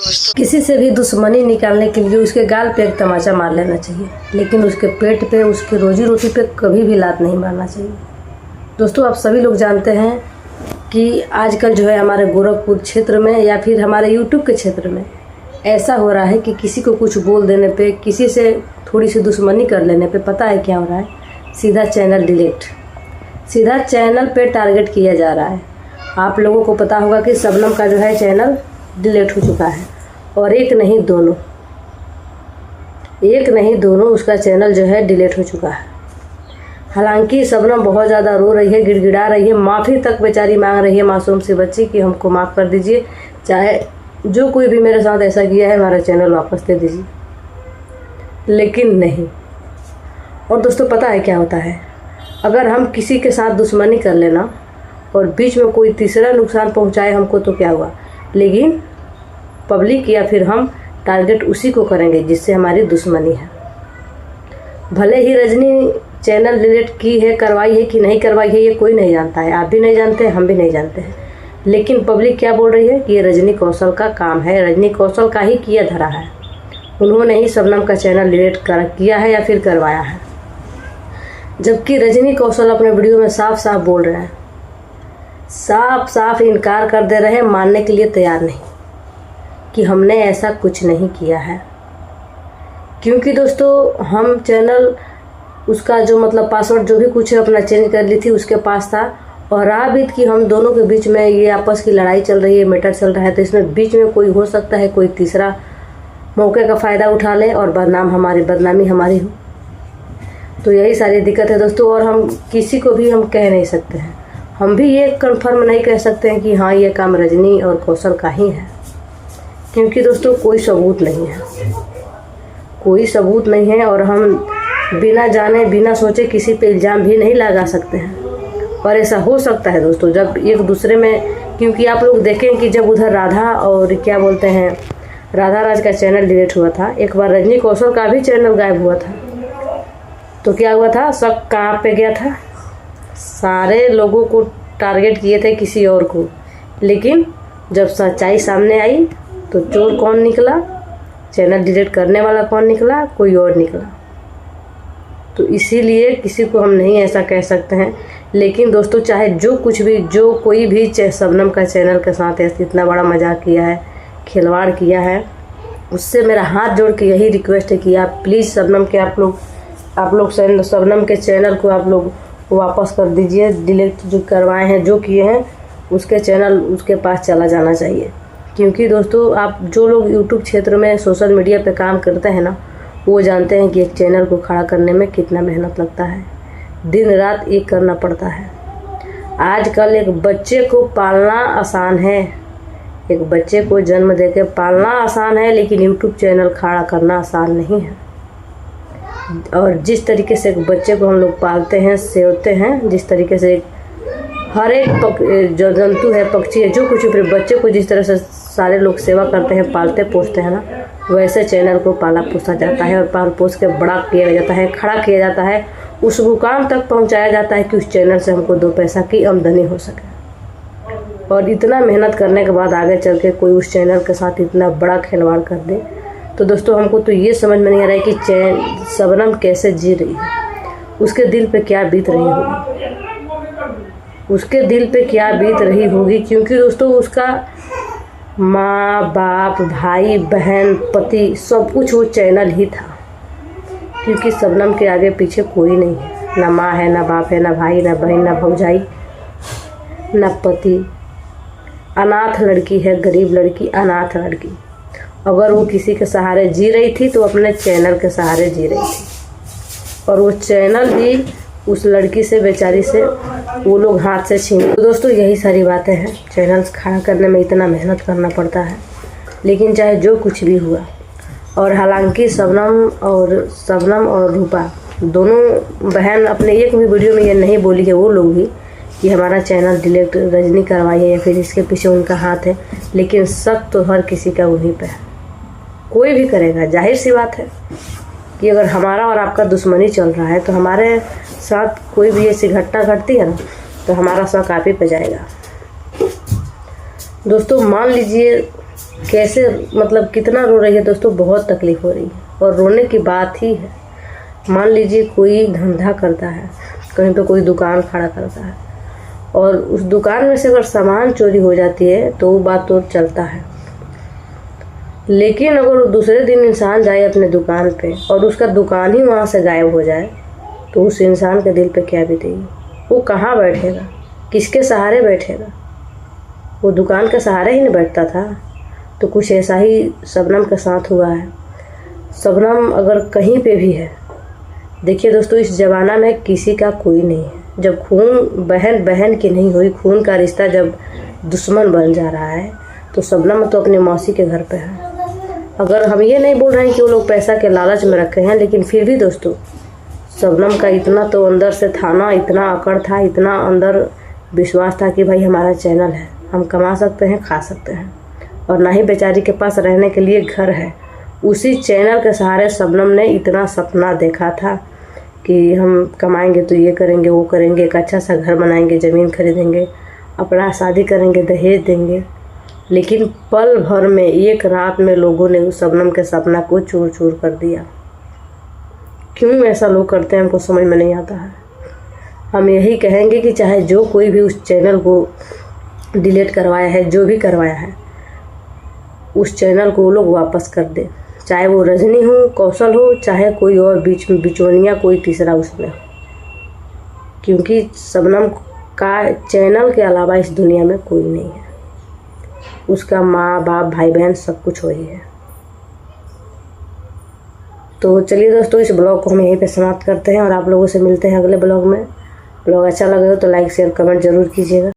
किसी से भी दुश्मनी निकालने के लिए उसके गाल पे एक तमाचा मार लेना चाहिए, लेकिन उसके पेट पे, उसके रोजी रोटी पे कभी भी लात नहीं मारना चाहिए। दोस्तों, आप सभी लोग जानते हैं कि आजकल जो है हमारे गोरखपुर क्षेत्र में या फिर हमारे यूट्यूब के क्षेत्र में ऐसा हो रहा है कि किसी को कुछ बोल देने पे, किसी से थोड़ी सी दुश्मनी कर लेने पे पता है क्या हो रहा है? सीधा चैनल डिलीट, सीधा चैनल पे टारगेट किया जा रहा है। आप लोगों को पता होगा कि शबनम का जो है चैनल डिलीट हो चुका है, और एक नहीं दोनों उसका चैनल जो है डिलीट हो चुका है। हालांकि शबनम बहुत ज़्यादा रो रही है, गिड़गिड़ा रही है, माफ़ी तक बेचारी मांग रही है मासूम सी बच्ची कि हमको माफ़ कर दीजिए, चाहे जो कोई भी मेरे साथ ऐसा किया है हमारा चैनल वापस दे दीजिए। लेकिन नहीं। और दोस्तों, पता है क्या होता है? अगर हम किसी के साथ दुश्मनी कर लेना और बीच में कोई तीसरा नुकसान पहुंचाए हमको तो क्या हुआ, लेकिन पब्लिक या फिर हम टारगेट उसी को करेंगे जिससे हमारी दुश्मनी है। भले ही रजनी चैनल डिलीट की है, करवाई है कि नहीं करवाई है, ये कोई नहीं जानता है। आप भी नहीं जानते, हम भी नहीं जानते हैं। लेकिन पब्लिक क्या बोल रही है कि ये रजनी कौशल का काम है, रजनी कौशल का ही किया धरा है, उन्होंने ही शबनम का चैनल डिलीट किया है या फिर करवाया है। जबकि रजनी कौशल अपने वीडियो में साफ साफ बोल रहे हैं, साफ साफ इनकार कर दे रहे हैं, मानने के लिए तैयार नहीं कि हमने ऐसा कुछ नहीं किया है। क्योंकि दोस्तों, हम चैनल उसका जो मतलब पासवर्ड जो भी कुछ है अपना चेंज कर ली थी, उसके पास था। और राबित कि हम दोनों के बीच में ये आपस की लड़ाई चल रही है, मैटर चल रहा है, तो इसमें बीच में कोई हो सकता है, कोई तीसरा मौके का फ़ायदा उठा ले और बदनामी हमारी हो। तो यही सारी दिक्कत है दोस्तों। और हम किसी को भी हम कह नहीं सकते हैं, हम भी ये कंफर्म नहीं कह सकते हैं कि हाँ ये काम रजनी और कौशल का ही है, क्योंकि दोस्तों कोई सबूत नहीं है, कोई सबूत नहीं है। और हम बिना जाने बिना सोचे किसी पे इल्ज़ाम भी नहीं लगा सकते हैं। और ऐसा हो सकता है दोस्तों जब एक दूसरे में, क्योंकि आप लोग देखें कि जब उधर राधा और क्या बोलते हैं राधा राज का चैनल डिलीट हुआ था, एक बार रजनी कौशल का भी चैनल गायब हुआ था, तो क्या हुआ था? सब कहाँ पे गया था? सारे लोगों को टारगेट किए थे किसी और को, लेकिन जब सच्चाई सामने आई तो चोर कौन निकला? चैनल डिलीट करने वाला कौन निकला? कोई और निकला। तो इसीलिए किसी को हम नहीं ऐसा कह सकते हैं। लेकिन दोस्तों, चाहे जो कुछ भी, जो कोई भी शबनम का चैनल के साथ इतना बड़ा मजाक किया है, खिलवाड़ किया है, उससे मेरा हाथ जोड़ के यही रिक्वेस्ट है कि आप प्लीज़ शबनम के आप लोग शबनम के चैनल को आप लोग वापस कर दीजिए। डिलीट जो करवाए हैं, जो किए हैं, उसके चैनल उसके पास चला जाना चाहिए। क्योंकि दोस्तों, आप जो लोग यूट्यूब क्षेत्र में सोशल मीडिया पे काम करते हैं ना, वो जानते हैं कि एक चैनल को खड़ा करने में कितना मेहनत लगता है, दिन रात एक करना पड़ता है। आजकल एक बच्चे को पालना आसान है, एक बच्चे को जन्म देकर पालना आसान है, लेकिन यूट्यूब चैनल खड़ा करना आसान नहीं है। और जिस तरीके से एक बच्चे को हम लोग पालते हैं, सेवते हैं, जिस तरीके से हर एक जो जंतु है, पक्षी है, जो कुछ भी, बच्चे को जिस तरह से सारे लोग सेवा करते हैं, पालते पोसते हैं ना, वैसे चैनल को पाला पोसा जाता है और पाल पोस के बड़ा किया जाता है, खड़ा किया जाता है, उस मुकाम तक पहुंचाया जाता है कि उस चैनल से हमको 2 पैसा की आमदनी हो सके। और इतना मेहनत करने के बाद आगे चल के कोई उस चैनल के साथ इतना बड़ा खिलवाड़ कर दे, तो दोस्तों हमको तो ये समझ में नहीं आ रहा है कि शबनम कैसे जी रही है, उसके दिल पे क्या बीत रही होगी, उसके दिल पे क्या बीत रही होगी। क्योंकि दोस्तों, उसका माँ बाप, भाई बहन, पति, सब कुछ वो चैनल ही था। क्योंकि शबनम के आगे पीछे कोई नहीं है, ना माँ है, ना बाप है, ना भाई, ना बहन, ना भौजाई, ना पति। अनाथ लड़की है, गरीब लड़की, अनाथ लड़की। अगर वो किसी के सहारे जी रही थी तो अपने चैनल के सहारे जी रही थी, और वो चैनल भी उस लड़की से, बेचारी से वो लोग हाथ से छीन। तो दोस्तों, यही सारी बातें हैं। चैनल खड़ा करने में इतना मेहनत करना पड़ता है, लेकिन चाहे जो कुछ भी हुआ। और हालांकि शबनम और रूपा दोनों बहन अपने एक भी वीडियो में ये नहीं बोली है, वो लोग भी, कि हमारा चैनल डिलीट रजनी करवाई है या फिर इसके पीछे उनका हाथ है। लेकिन शक तो हर किसी का वहीं पे है, कोई भी करेगा। जाहिर सी बात है कि अगर हमारा और आपका दुश्मनी चल रहा है तो हमारे साथ कोई भी ऐसी घटना घटती है ना, तो हमारा शक आप ही पे जाएगा। दोस्तों, मान लीजिए कैसे मतलब कितना रो रही है दोस्तों, बहुत तकलीफ़ हो रही है। और रोने की बात ही है, मान लीजिए कोई धंधा करता है, कहीं पे कोई दुकान खड़ा करता है और उस दुकान में से अगर सामान चोरी हो जाती है तो वो बात तो चलता है, लेकिन अगर दूसरे दिन इंसान जाए अपने दुकान पे और उसका दुकान ही वहाँ से गायब हो जाए तो उस इंसान के दिल पे क्या बीतेगी। वो कहाँ बैठेगा, किसके सहारे बैठेगा। वो दुकान के सहारे ही नहीं बैठता था। तो कुछ ऐसा ही शबनम के साथ हुआ है। शबनम अगर कहीं पे भी है, देखिए दोस्तों, इस ज़माना में किसी का कोई नहीं है। जब खून बहन बहन की नहीं हुई, खून का रिश्ता जब दुश्मन बन जा रहा है, तो शबनम तो अपनी मौसी के घर पे है। अगर हम ये नहीं बोल रहे हैं कि वो लोग पैसा के लालच में रखे हैं, लेकिन फिर भी दोस्तों शबनम का इतना तो अंदर से था ना, इतना अकड़ था, इतना अंदर विश्वास था कि भाई हमारा चैनल है, हम कमा सकते हैं, खा सकते हैं, और ना ही बेचारी के पास रहने के लिए घर है। उसी चैनल के सहारे शबनम ने इतना सपना देखा था कि हम कमाएंगे तो ये करेंगे, वो करेंगे, एक अच्छा सा घर बनाएंगे, ज़मीन खरीदेंगे, अपना शादी करेंगे, दहेज देंगे। लेकिन पल भर में, एक रात में लोगों ने उस शबनम के सपना को चूर चूर कर दिया। क्यों ऐसा लोग करते हैं हमको समझ में नहीं आता है। हम यही कहेंगे कि चाहे जो कोई भी उस चैनल को डिलीट करवाया है, जो भी करवाया है, उस चैनल को वो लोग वापस कर दे। चाहे वो रजनी हो, कौशल हो, चाहे कोई और बीच में बिचौनिया कोई तीसरा उसमें, क्योंकि शबनम का चैनल के अलावा इस दुनिया में कोई नहीं है। उसका माँ बाप भाई बहन सब कुछ वही है। तो चलिए दोस्तों, इस ब्लॉग को हम यहीं पे समाप्त करते हैं और आप लोगों से मिलते हैं अगले ब्लॉग में। ब्लॉग अच्छा लगे हो तो लाइक शेयर कमेंट ज़रूर कीजिएगा।